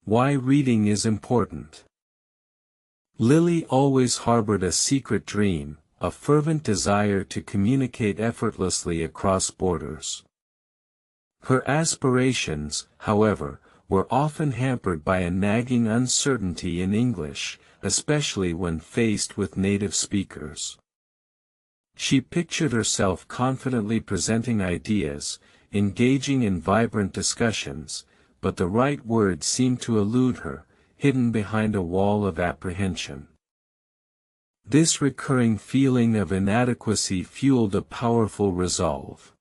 Why reading is important. Lily always harbored a secret dream, a fervent desire to communicate effortlessly across borders. Her aspirations, however, were often hampered by a nagging uncertainty in English, especially when faced with native speakers. She pictured herself confidently presenting ideas, engaging in vibrant discussions, but the right words seemed to elude her, hidden behind a wall of apprehension. This recurring feeling of inadequacy fueled a powerful resolve.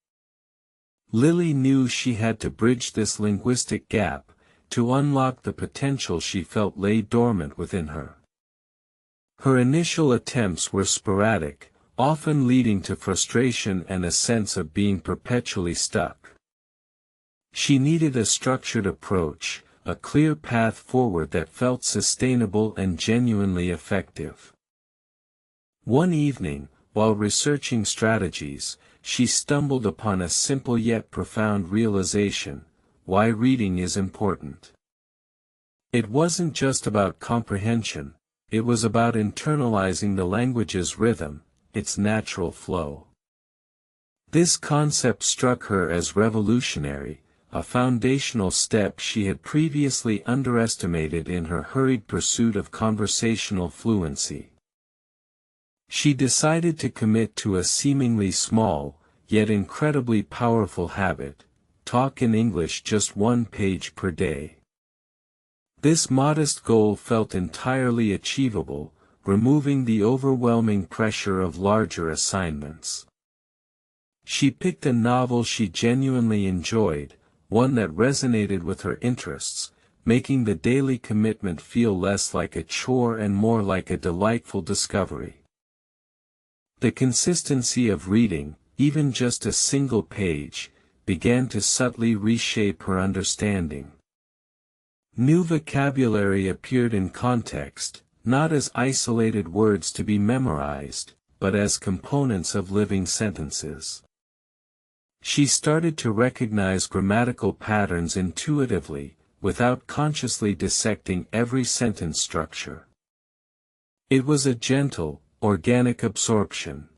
Lily knew she had to bridge this linguistic gap, to unlock the potential she felt lay dormant within her. Her initial attempts were sporadic, often leading to frustration and a sense of being perpetually stuck. She needed a structured approach, a clear path forward that felt sustainable and genuinely effective. One evening, while researching strategies, she stumbled upon a simple yet profound realization: why reading is important. It wasn't just about comprehension, it was about internalizing the language's rhythm, its natural flow. This concept struck her as revolutionary, a foundational step she had previously underestimated in her hurried pursuit of conversational fluency. She decided to commit to a seemingly small, yet incredibly powerful habit: talk in English just 1 page per day. This modest goal felt entirely achievable, removing the overwhelming pressure of larger assignments. She picked a novel she genuinely enjoyed, one that resonated with her interests, making the daily commitment feel less like a chore and more like a delightful discovery. The consistency of reading, even just a single page, began to subtly reshape her understanding. New vocabulary appeared in context, not as isolated words to be memorized, but as components of living sentences. She started to recognize grammatical patterns intuitively, without consciously dissecting every sentence structure. It was a gentle, organic absorption.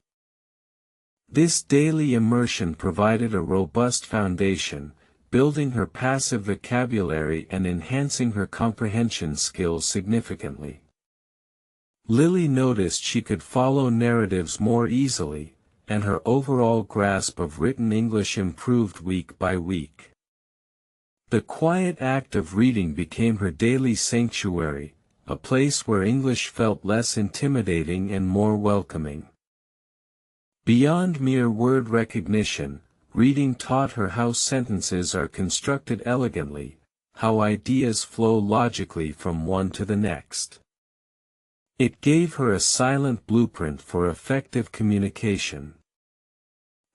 This daily immersion provided a robust foundation, building her passive vocabulary and enhancing her comprehension skills significantly. Lily noticed she could follow narratives more easily, and her overall grasp of written English improved week by week. The quiet act of reading became her daily sanctuary, a place where English felt less intimidating and more welcoming. Beyond mere word recognition, reading taught her how sentences are constructed elegantly, how ideas flow logically from one to the next. It gave her a silent blueprint for effective communication.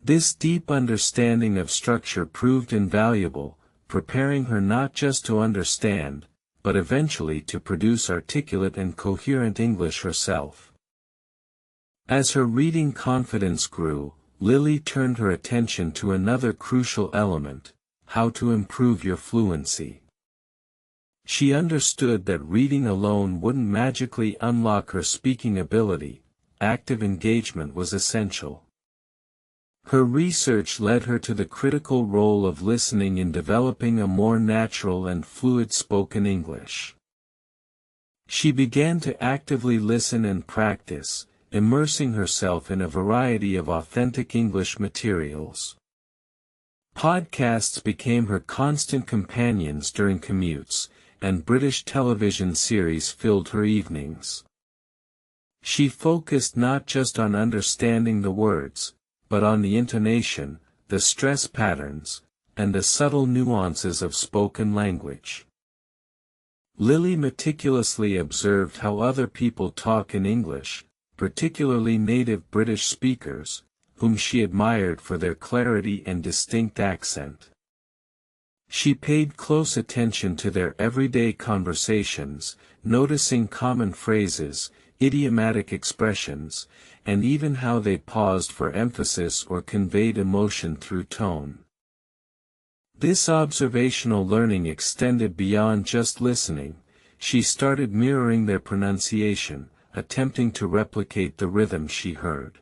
This deep understanding of structure proved invaluable, preparing her not just to understand, but eventually to produce articulate and coherent English herself. As her reading confidence grew, Lily turned her attention to another crucial element: how to improve your fluency. She understood that reading alone wouldn't magically unlock her speaking ability; active engagement was essential. Her research led her to the critical role of listening in developing a more natural and fluid spoken English. She began to actively listen and practice, immersing herself in a variety of authentic English materials. Podcasts became her constant companions during commutes, and British television series filled her evenings. She focused not just on understanding the words, but on the intonation, the stress patterns, and the subtle nuances of spoken language. Lily meticulously observed how other people talk in English, particularly native British speakers, whom she admired for their clarity and distinct accent. She paid close attention to their everyday conversations, noticing common phrases, idiomatic expressions, and even how they paused for emphasis or conveyed emotion through tone. This observational learning extended beyond just listening. She started mirroring their pronunciation, attempting to replicate the rhythm she heard.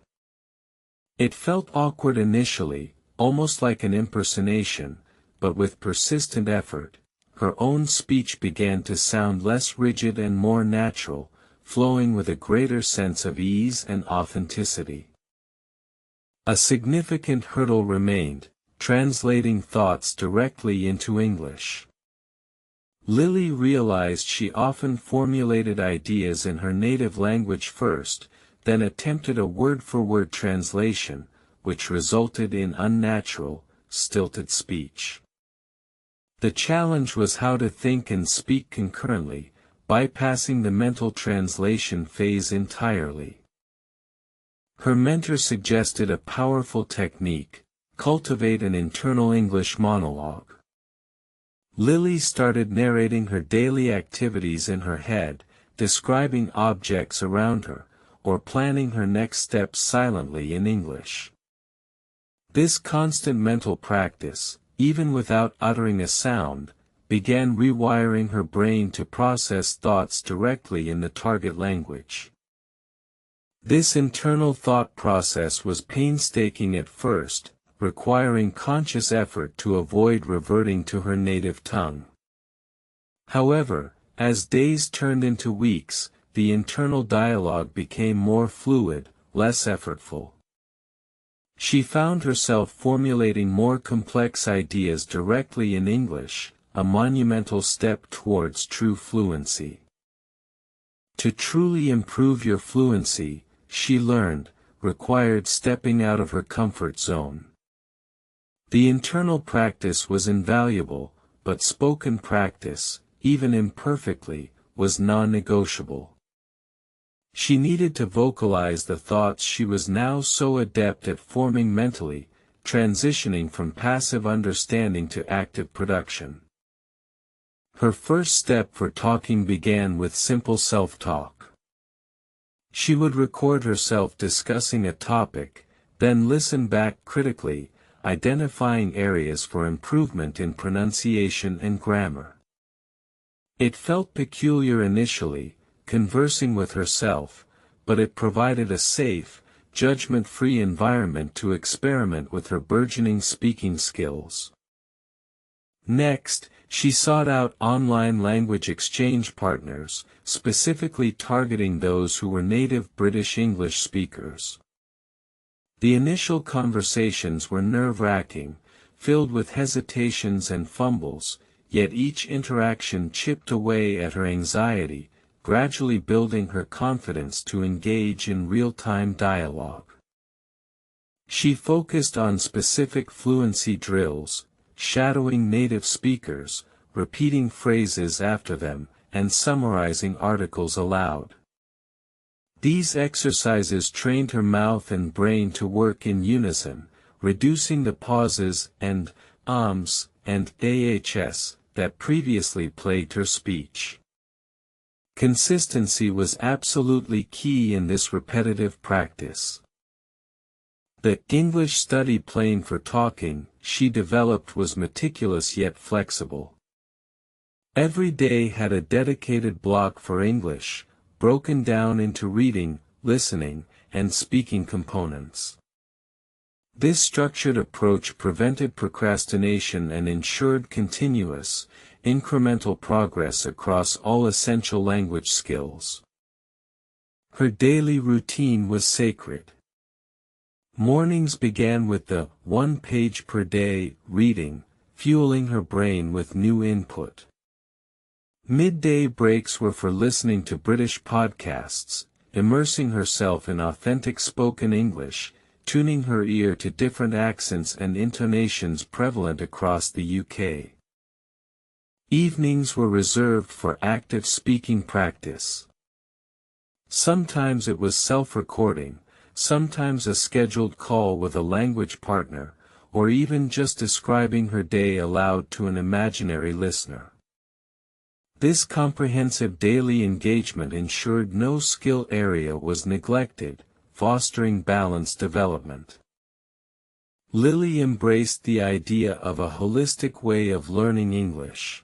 It felt awkward initially, almost like an impersonation, but with persistent effort, her own speech began to sound less rigid and more natural, flowing with a greater sense of ease and authenticity. A significant hurdle remained: translating thoughts directly into English. Lily realized she often formulated ideas in her native language first, then attempted a word-for-word translation, which resulted in unnatural, stilted speech. The challenge was how to think and speak concurrently, bypassing the mental translation phase entirely. Her mentor suggested a powerful technique: cultivate an internal English monologue. Lily started narrating her daily activities in her head, describing objects around her, or planning her next steps silently in English. This constant mental practice, even without uttering a sound, began rewiring her brain to process thoughts directly in the target language. This internal thought process was painstaking at first, requiring conscious effort to avoid reverting to her native tongue. However, as days turned into weeks, the internal dialogue became more fluid, less effortful. She found herself formulating more complex ideas directly in English, a monumental step towards true fluency. To truly improve your fluency, she learned, required stepping out of her comfort zone. The internal practice was invaluable, but spoken practice, even imperfectly, was non-negotiable. She needed to vocalize the thoughts she was now so adept at forming mentally, transitioning from passive understanding to active production. Her first step for talking began with simple self-talk. She would record herself discussing a topic, then listen back critically, identifying areas for improvement in pronunciation and grammar. It felt peculiar initially, conversing with herself, but it provided a safe, judgment-free environment to experiment with her burgeoning speaking skills. Next, she sought out online language exchange partners, specifically targeting those who were native British English speakers. The initial conversations were nerve-wracking, filled with hesitations and fumbles, yet each interaction chipped away at her anxiety, gradually building her confidence to engage in real-time dialogue. She focused on specific fluency drills, shadowing native speakers, repeating phrases after them, and summarizing articles aloud. These exercises trained her mouth and brain to work in unison, reducing the pauses and ums and ahs that previously plagued her speech. Consistency was absolutely key in this repetitive practice. The English study plan for talking she developed was meticulous yet flexible. Every day had a dedicated block for English, broken down into reading, listening, and speaking components. This structured approach prevented procrastination and ensured continuous, incremental progress across all essential language skills. Her daily routine was sacred. Mornings began with the 1 page per day reading, fueling her brain with new input. Midday breaks were for listening to British podcasts, immersing herself in authentic spoken English, tuning her ear to different accents and intonations prevalent across the UK. Evenings were reserved for active speaking practice. Sometimes it was self-recording, sometimes a scheduled call with a language partner, or even just describing her day aloud to an imaginary listener. This comprehensive daily engagement ensured no skill area was neglected, fostering balanced development. Lily embraced the idea of a holistic way of learning English.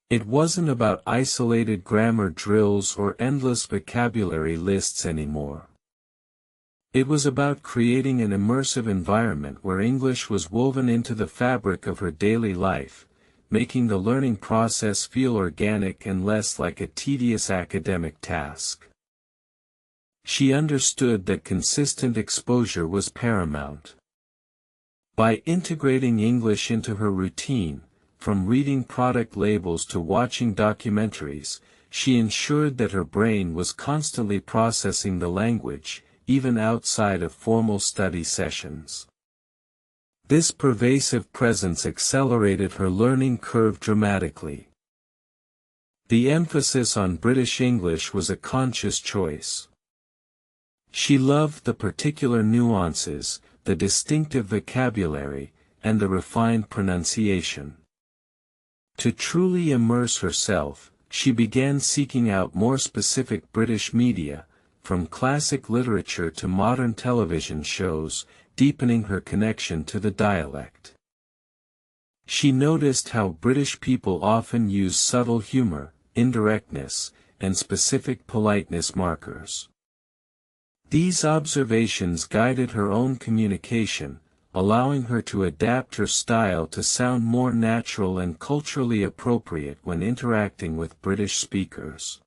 It wasn't about isolated grammar drills or endless vocabulary lists anymore. It was about creating an immersive environment where English was woven into the fabric of her daily life, making the learning process feel organic and less like a tedious academic task. She understood that consistent exposure was paramount. By integrating English into her routine, from reading product labels to watching documentaries, she ensured that her brain was constantly processing the language, even outside of formal study sessions. This pervasive presence accelerated her learning curve dramatically. The emphasis on British English was a conscious choice. She loved the particular nuances, the distinctive vocabulary, and the refined pronunciation. To truly immerse herself, she began seeking out more specific British media, from classic literature to modern television shows, deepening her connection to the dialect. She noticed how British people often use subtle humor, indirectness, and specific politeness markers. These observations guided her own communication, allowing her to adapt her style to sound more natural and culturally appropriate when interacting with British speakers.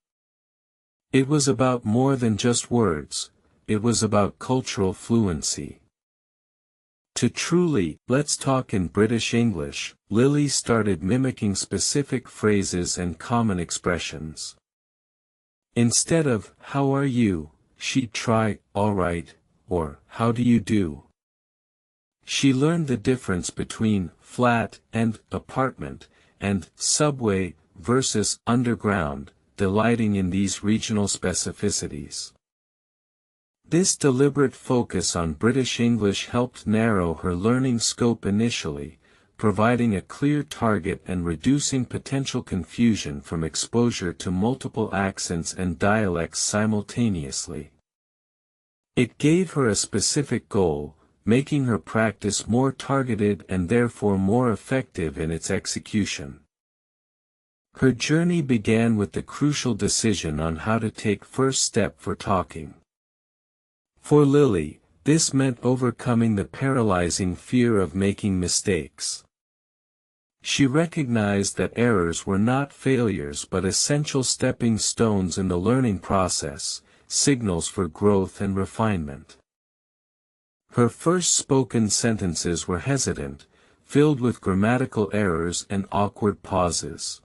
It was about more than just words, it was about cultural fluency. To truly, let's talk in British English, Lily started mimicking specific phrases and common expressions. Instead of, "How are you?" she'd try, "All right," or "How do you do?" She learned the difference between flat and apartment, and subway versus underground, delighting in these regional specificities. This deliberate focus on British English helped narrow her learning scope initially, providing a clear target and reducing potential confusion from exposure to multiple accents and dialects simultaneously. It gave her a specific goal, making her practice more targeted and therefore more effective in its execution. Her journey began with the crucial decision on how to take first step for talking. For Lily, this meant overcoming the paralyzing fear of making mistakes. She recognized that errors were not failures but essential stepping stones in the learning process, signals for growth and refinement. Her first spoken sentences were hesitant, filled with grammatical errors and awkward pauses.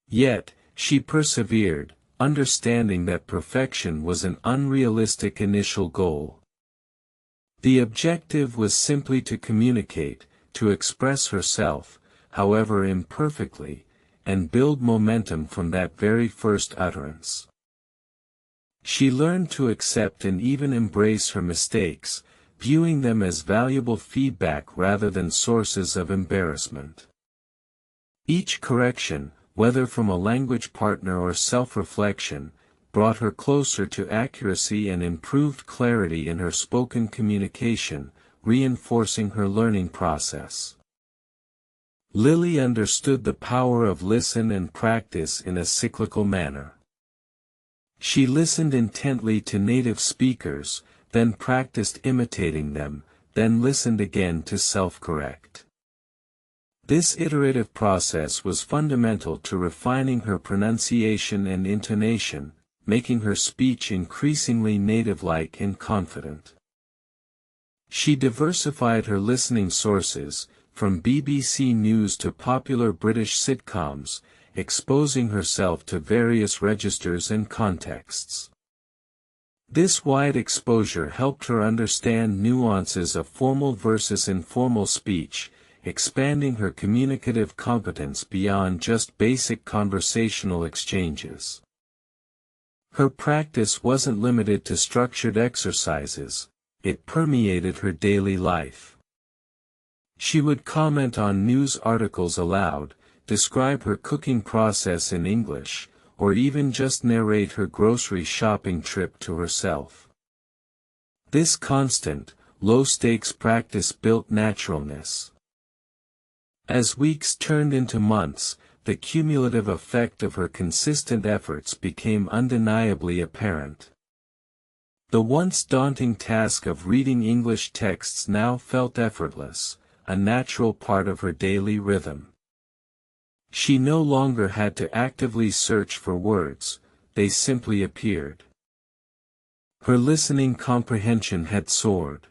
Yet, she persevered, understanding that perfection was an unrealistic initial goal. The objective was simply to communicate, to express herself, however imperfectly, and build momentum from that very first utterance. She learned to accept and even embrace her mistakes, viewing them as valuable feedback rather than sources of embarrassment. Each correction, whether from a language partner or self-reflection, brought her closer to accuracy and improved clarity in her spoken communication, reinforcing her learning process. Lily understood the power of listen and practice in a cyclical manner. She listened intently to native speakers, then practiced imitating them, then listened again to self-correct. This iterative process was fundamental to refining her pronunciation and intonation, making her speech increasingly native-like and confident. She diversified her listening sources, from BBC News to popular British sitcoms, exposing herself to various registers and contexts. This wide exposure helped her understand nuances of formal versus informal speech, expanding her communicative competence beyond just basic conversational exchanges. Her practice wasn't limited to structured exercises, it permeated her daily life. She would comment on news articles aloud, describe her cooking process in English, or even just narrate her grocery shopping trip to herself. This constant, low-stakes practice built naturalness. As weeks turned into months, the cumulative effect of her consistent efforts became undeniably apparent. The once daunting task of reading English texts now felt effortless, a natural part of her daily rhythm. She no longer had to actively search for words, they simply appeared. Her listening comprehension had soared.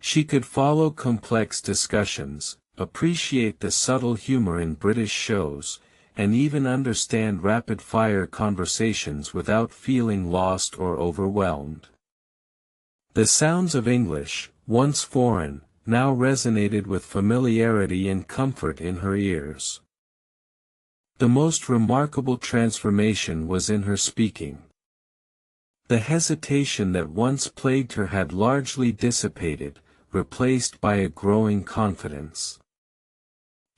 She could follow complex discussions, appreciate the subtle humor in British shows, and even understand rapid-fire conversations without feeling lost or overwhelmed. The sounds of English, once foreign, now resonated with familiarity and comfort in her ears. The most remarkable transformation was in her speaking. The hesitation that once plagued her had largely dissipated, replaced by a growing confidence.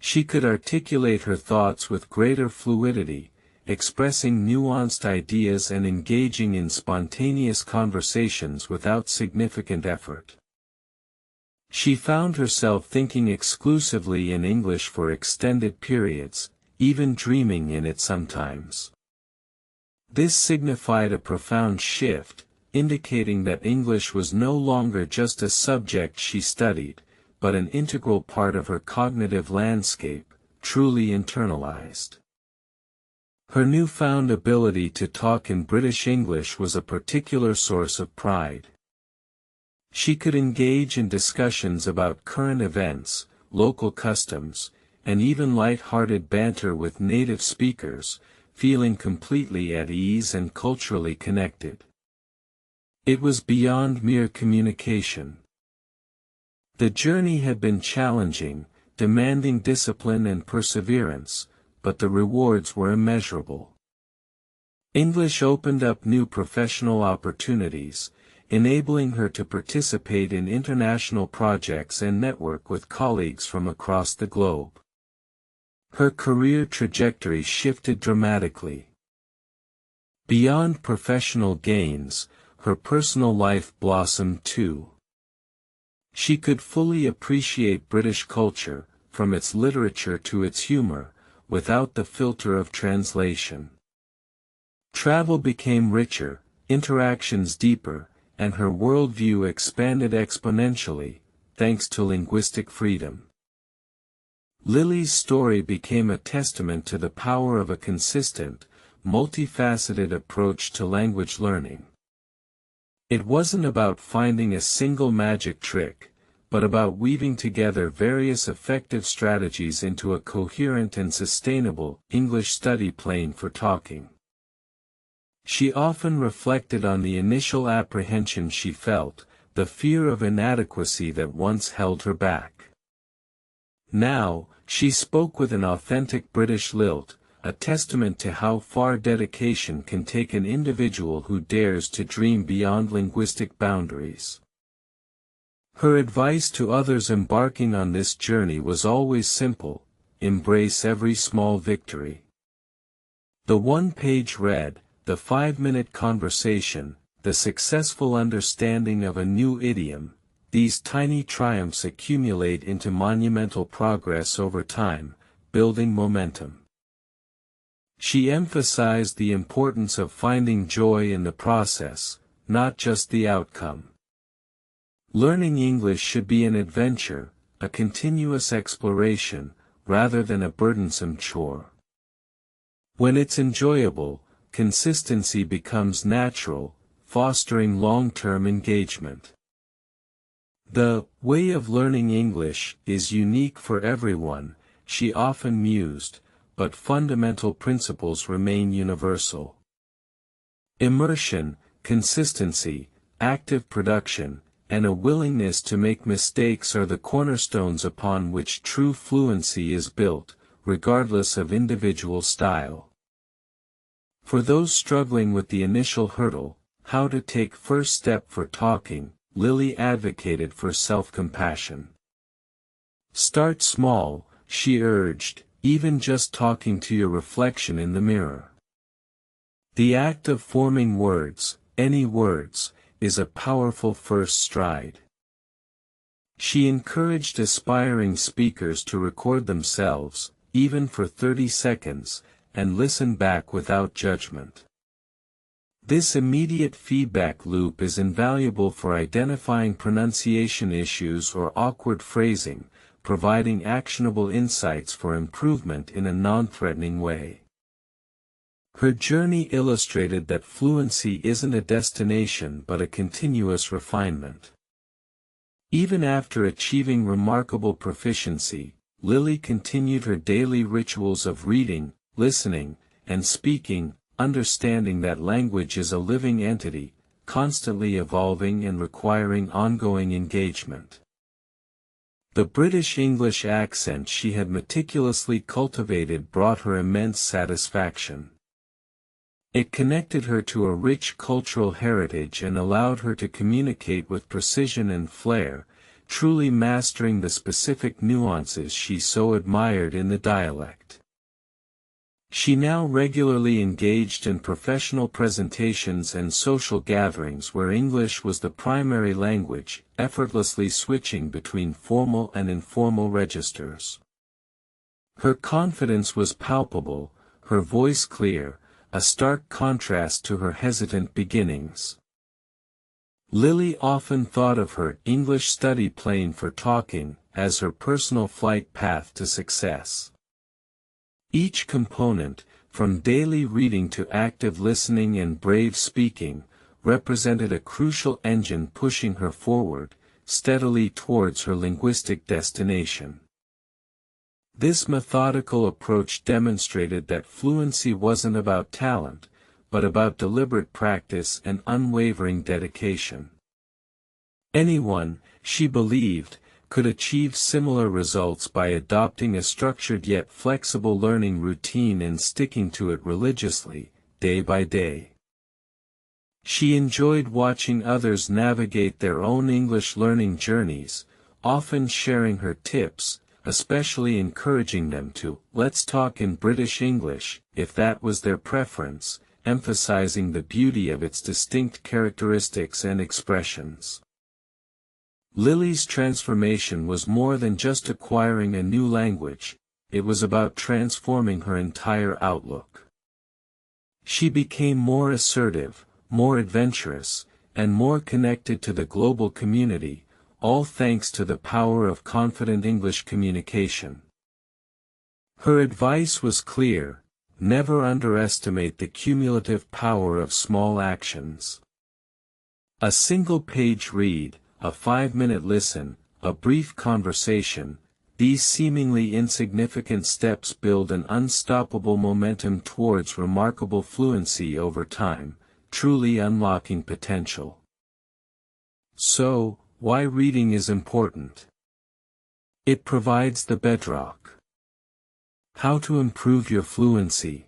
She could articulate her thoughts with greater fluidity, expressing nuanced ideas and engaging in spontaneous conversations without significant effort. She found herself thinking exclusively in English for extended periods, even dreaming in it sometimes. This signified a profound shift, indicating that English was no longer just a subject she studied, but an integral part of her cognitive landscape, truly internalized. Her newfound ability to talk in British English was a particular source of pride. She could engage in discussions about current events, local customs, and even light-hearted banter with native speakers, feeling completely at ease and culturally connected. It was beyond mere communication. The journey had been challenging, demanding discipline and perseverance, but the rewards were immeasurable. English opened up new professional opportunities, enabling her to participate in international projects and network with colleagues from across the globe. Her career trajectory shifted dramatically. Beyond professional gains, her personal life blossomed too. She could fully appreciate British culture, from its literature to its humor, without the filter of translation. Travel became richer, interactions deeper, and her worldview expanded exponentially, thanks to linguistic freedom. Lily's story became a testament to the power of a consistent, multifaceted approach to language learning. It wasn't about finding a single magic trick, but about weaving together various effective strategies into a coherent and sustainable English study plan for talking. She often reflected on the initial apprehension she felt, the fear of inadequacy that once held her back. Now, she spoke with an authentic British lilt, a testament to how far dedication can take an individual who dares to dream beyond linguistic boundaries. Her advice to others embarking on this journey was always simple: embrace every small victory. The one-page read, the 5-minute conversation, the successful understanding of a new idiom, these tiny triumphs accumulate into monumental progress over time, building momentum. She emphasized the importance of finding joy in the process, not just the outcome. Learning English should be an adventure, a continuous exploration, rather than a burdensome chore. When it's enjoyable, consistency becomes natural, fostering long-term engagement. The way of learning English is unique for everyone, she often mused, but fundamental principles remain universal. Immersion, consistency, active production, and a willingness to make mistakes are the cornerstones upon which true fluency is built, regardless of individual style. For those struggling with the initial hurdle, how to take first step for talking, Lily advocated for self-compassion. Start small, she urged, even just talking to your reflection in the mirror. The act of forming words, any words, is a powerful first stride. She encouraged aspiring speakers to record themselves, even for 30 seconds, and listen back without judgment. This immediate feedback loop is invaluable for identifying pronunciation issues or awkward phrasing, providing actionable insights for improvement in a non-threatening way. Her journey illustrated that fluency isn't a destination but a continuous refinement. Even after achieving remarkable proficiency, Lily continued her daily rituals of reading, listening, and speaking, understanding that language is a living entity, constantly evolving and requiring ongoing engagement. The British English accent she had meticulously cultivated brought her immense satisfaction. It connected her to a rich cultural heritage and allowed her to communicate with precision and flair, truly mastering the specific nuances she so admired in the dialect. She now regularly engaged in professional presentations and social gatherings where English was the primary language, effortlessly switching between formal and informal registers. Her confidence was palpable, her voice clear, a stark contrast to her hesitant beginnings. Lily often thought of her English study plane for talking as her personal flight path to success. Each component, from daily reading to active listening and brave speaking, represented a crucial engine pushing her forward, steadily towards her linguistic destination. This methodical approach demonstrated that fluency wasn't about talent, but about deliberate practice and unwavering dedication. Anyone, she believed, could achieve similar results by adopting a structured yet flexible learning routine and sticking to it religiously, day by day. She enjoyed watching others navigate their own English learning journeys, often sharing her tips, especially encouraging them to "let's talk in British English," if that was their preference, emphasizing the beauty of its distinct characteristics and expressions. Lily's transformation was more than just acquiring a new language, it was about transforming her entire outlook. She became more assertive, more adventurous, and more connected to the global community, all thanks to the power of confident English communication. Her advice was clear: never underestimate the cumulative power of small actions. A single-page read, a 5-minute listen, a brief conversation, these seemingly insignificant steps build an unstoppable momentum towards remarkable fluency over time, truly unlocking potential. So, why reading is important? It provides the bedrock. How to improve your fluency?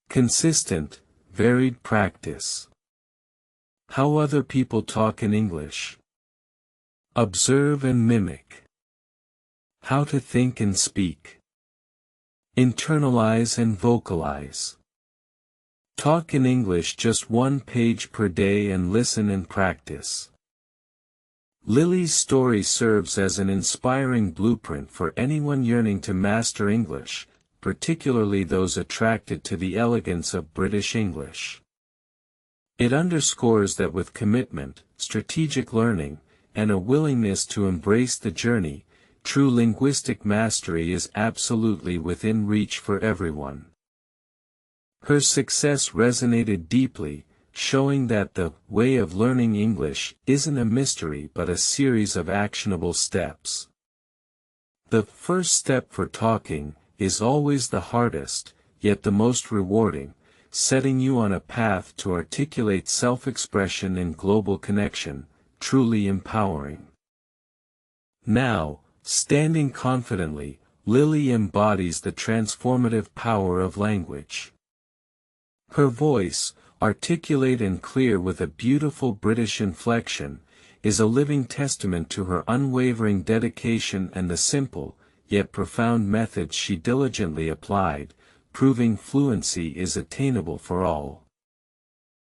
Consistent, varied practice. How other people talk in English. Observe and mimic. How to think and speak. Internalize and vocalize. Talk in English just 1 page per day and listen and practice. Lily's story serves as an inspiring blueprint for anyone yearning to master English, particularly those attracted to the elegance of British English. It underscores that with commitment, strategic learning, and a willingness to embrace the journey, true linguistic mastery is absolutely within reach for everyone. Her success resonated deeply, showing that the way of learning English isn't a mystery but a series of actionable steps. The first step for talking is always the hardest, yet the most rewarding, setting you on a path to articulate self-expression and global connection, truly empowering. Now, standing confidently, Lily embodies the transformative power of language. Her voice, articulate and clear with a beautiful British inflection, is a living testament to her unwavering dedication and the simple, yet profound methods she diligently applied, proving fluency is attainable for all.